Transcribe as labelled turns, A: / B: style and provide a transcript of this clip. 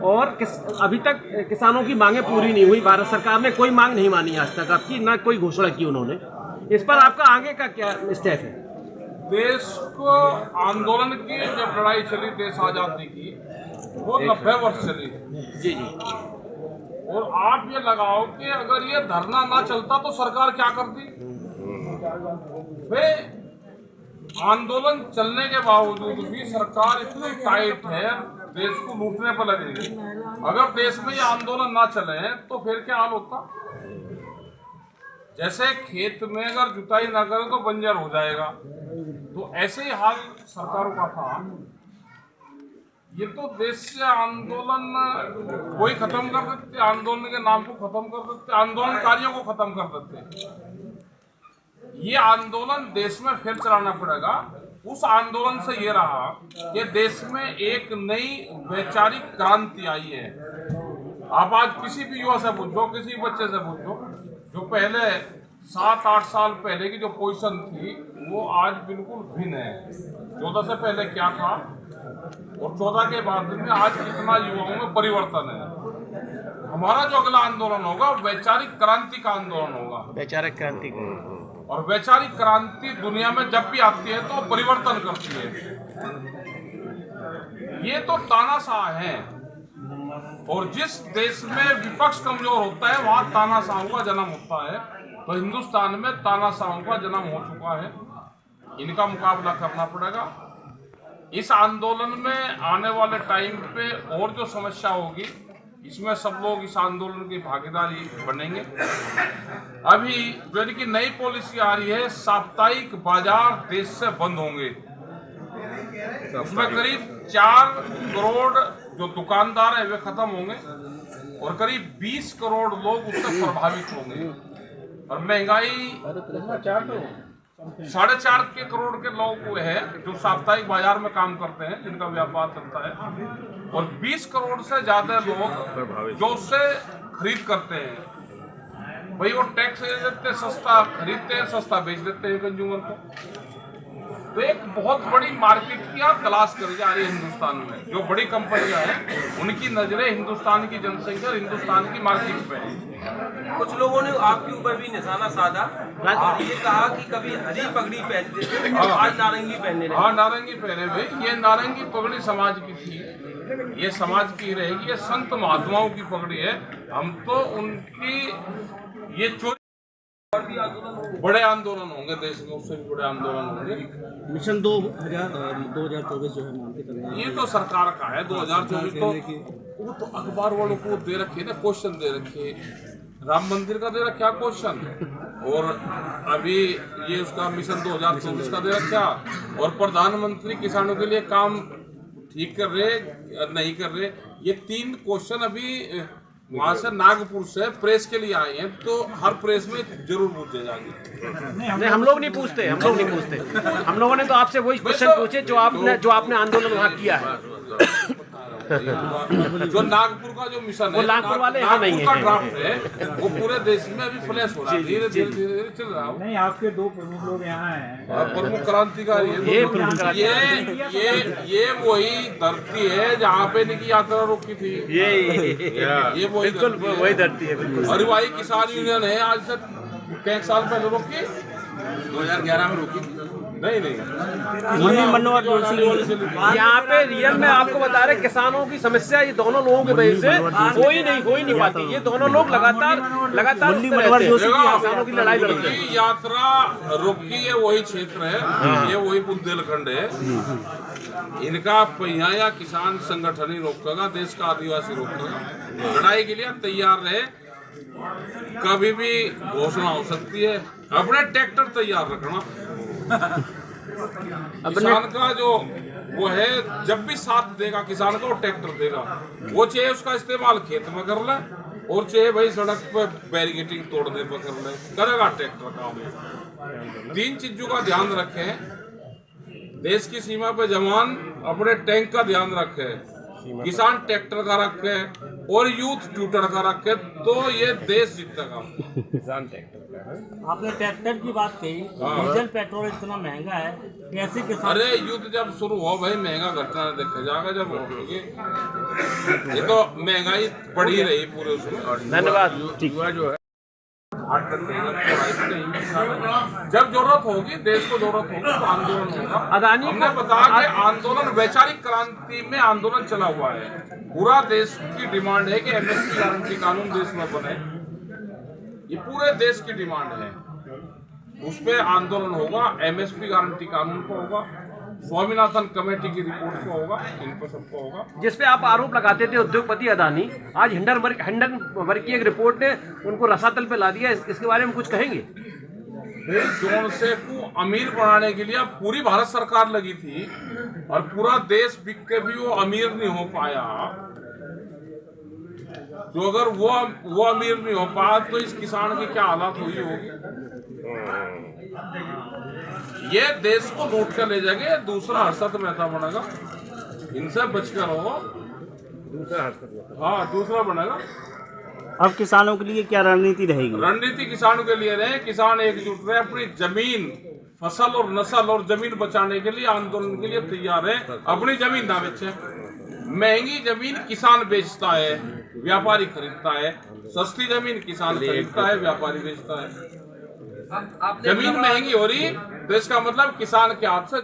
A: और अभी तक किसानों की मांगें पूरी नहीं हुई। भारत सरकार ने कोई मांग नहीं मानी आज तक आपकी, ना कोई घोषणा की उन्होंने। इस पर आपका आगे का क्या स्टेप है?
B: देश को आंदोलन की जब लड़ाई चली देश आजादी की, वो 90 वर्ष चली।
A: जी।
B: और आप ये लगाओ कि अगर ये धरना ना चलता तो सरकार क्या करती। वे आंदोलन चलने के बावजूद भी सरकार इतनी टाइट है, देश को लूटने पर लगी। अगर देश में ये आंदोलन ना चले तो फिर क्या हाल होता। जैसे खेत में अगर जुताई ना करें तो बंजर हो जाएगा, तो ऐसे ही हाल सरकारों का था। ये तो देश से आंदोलन कोई खत्म कर देते, आंदोलन के नाम को खत्म कर देते, आंदोलनकारियों को खत्म कर देते। ये आंदोलन देश में फिर चलाना पड़ेगा। उस आंदोलन से ये रहा कि देश में एक नई वैचारिक क्रांति आई है। आप आज किसी भी युवा से पूछो, किसी बच्चे से पूछो, जो पहले 7-8 साल पहले की जो पोजीशन थी वो आज बिल्कुल भिन्न है। 14 से पहले क्या था और 14 के बाद में आज कितना युवाओं में परिवर्तन है। हमारा जो अगला आंदोलन होगा वैचारिक क्रांति का आंदोलन होगा।
A: वैचारिक क्रांति का।
B: और वैचारिक क्रांति दुनिया में जब भी आती है तो परिवर्तन करती है। ये तो तानाशाह है, और जिस देश में विपक्ष कमजोर होता है वहां तानाशाहों का जन्म होता है। तो हिंदुस्तान में तानाशाहों का जन्म हो चुका है, इनका मुकाबला करना पड़ेगा। इस आंदोलन में आने वाले टाइम पे और जो समस्या होगी, इसमें सब लोग इस आंदोलन की भागीदारी बनेंगे। अभी जो इनकी नई पॉलिसी आ रही है, साप्ताहिक बाजार देश से बंद होंगे। उसमें करीब 4 करोड़ जो दुकानदार है वे खत्म होंगे और करीब 20 करोड़ लोग उससे प्रभावित होंगे। और महंगाई 4.5 करोड़ के लोग हैं जो साप्ताहिक बाजार में काम करते हैं, जिनका व्यापार चलता है, और 20 करोड़ से ज्यादा लोग जो उससे खरीद करते हैं। भाई वो टैक्स दे देते, सस्ता खरीदते हैं, सस्ता बेच देते हैं कंज्यूमर को। तो एक बहुत बड़ी मार्केट की आप तलाश करी जा रही है हिंदुस्तान में। जो बड़ी कंपनियां हैं उनकी नजरें हिंदुस्तान की जनसंख्या और हिंदुस्तान की मार्केट पे है।
C: कुछ लोगों ने आपके ऊपर भी निशाना साधा और ये कहा कि कभी हरी पगड़ी पहनते थे, आज नारंगी पहनने लगे।
B: हाँ, नारंगी पहने हुए। ये नारंगी पगड़ी समाज की थी, ये समाज की रहेगी। ये संत महात्माओं की पगड़ी है। हम तो उनकी ये चोरी बड़े आंदोलन होंगे देश में, उससे भी बड़े आंदोलन होंगे।
A: मिशन 2024 जो है मानते चल रहे हैं,
B: ये तो सरकार का है। 2024 तो वो तो अखबार वालों को दे रखे ना, क्वेश्चन दे रखे। राम मंदिर का दे रखा क्वेश्चन, और अभी ये उसका मिशन 2024 का दे रखा, और प्रधानमंत्री किसानों के लिए काम ठीक कर रहे नहीं कर रहे। ये 3 क्वेश्चन अभी वहाँ से नागपुर से प्रेस के लिए आए हैं, तो हर प्रेस में जरूर पूछे जाएंगे।
A: नहीं, हम लोग नहीं पूछते। हम लोगों ने तो आपसे वही क्वेश्चन पूछे जो आपने आंदोलन वहाँ किया है।
B: जो नागपुर का जो मिशन है,
A: नागपुर वाले यहाँ नहीं है,
B: ड्राफ्ट है, वो पूरे देश में अभी फ्लैश हो रहा है, धीरे धीरे चल रहा है।
D: नहीं, आपके 2 प्रमुख लोग यहाँ हैं।
B: प्रमुख क्रांतिकारी है। ये वही धरती है जहाँ पे इनकी यात्रा रुकी थी। ये वही धरती है। और वही किसान यूनियन है, आज से कई साल पहले रुकी, 2011 में रुकी। नहीं
A: यहाँ पे रियल में आपको बता रहे किसानों की समस्या ये दोनों लोगों की वजह से हो ही नहीं पाती। ये दोनों लोग लगातार किसानों की लड़ाई लड़ रहे हैं।
B: यात्रा रुकी है, वही क्षेत्र है, ये वही बुंदेलखंड है। इनका पहिया या किसान संगठन ही रोकेगा, देश का आदिवासी रोकेगा। लड़ाई के लिए तैयार रहे, कभी भी घोषणा हो सकती है। अपने ट्रैक्टर तैयार रखना। किसान का जो वो है, जब भी साथ देगा किसान का, वो ट्रैक्टर देगा। वो चाहे उसका इस्तेमाल खेत में कर ले, और चाहे भाई सड़क पे बैरिकेडिंग तोड़ने पर कर ले, करेगा ट्रैक्टर काम। 3 चीजों का ध्यान रखें। देश की सीमा पे जवान अपने टैंक का ध्यान रखे, किसान ट्रैक्टर का रखे, और यूथ ट्यूटर का रखे, तो ये देश जीतेगा।
A: किसान ट्रैक्टर का है।
D: आपने ट्रैक्टर की बात कही, डीजल पेट्रोल इतना महंगा है, कैसे किसान?
B: अरे युद्ध जब शुरू हो भाई, महंगा घटना देखा जाएगा जब होगी। ये तो महंगाई बढ़ी रही पूरे उसमें।
A: धन्यवाद।
B: युवा जो है जब जरूरत होगी, देश को जरूरत होगी तो आंदोलन होगा।
A: अदानी
B: हमने बताया कि आंदोलन वैचारिक क्रांति में आंदोलन चला हुआ है। पूरा देश की डिमांड है कि एमएसपी गारंटी कानून देश में बने, ये पूरे देश की डिमांड है। उस पे आंदोलन होगा, एमएसपी गारंटी कानून पर होगा, स्वामीनाथन कमेटी की रिपोर्ट पर होगा, इन पर सबको होगा।
A: जिसपे आप आरोप लगाते थे उद्योगपति अदानी, आज हिंडनबर्ग की एक रिपोर्ट ने उनको रसातल पे ला दिया, इसके बारे में कुछ कहेंगे?
B: जोनसे को अमीर बनाने के लिए पूरी भारत सरकार लगी थी और पूरा देश बिक के भी वो अमीर नहीं हो पाया। तो अगर वो अमीर नहीं हो पाया तो इस किसान की क्या हालत हुई होगी। ये देश को लूट कर ले जाएंगे, दूसरा हर्षद मेहता बनेगा। इनसे बचकर रहो, हाँ दूसरा बनेगा।
D: अब किसानों के लिए क्या रणनीति रहेगी?
B: रणनीति किसानों के लिए रहे, किसान एकजुट रहे, अपनी जमीन, फसल और नस्ल और जमीन बचाने के लिए आंदोलन के लिए तैयार है। अपनी जमीन ना बेचे, महंगी जमीन किसान बेचता है, व्यापारी खरीदता है। सस्ती जमीन किसान खरीदता है, व्यापारी बेचता है। जमीन महंगी हो रही तो इसका मतलब किसान के हाथ से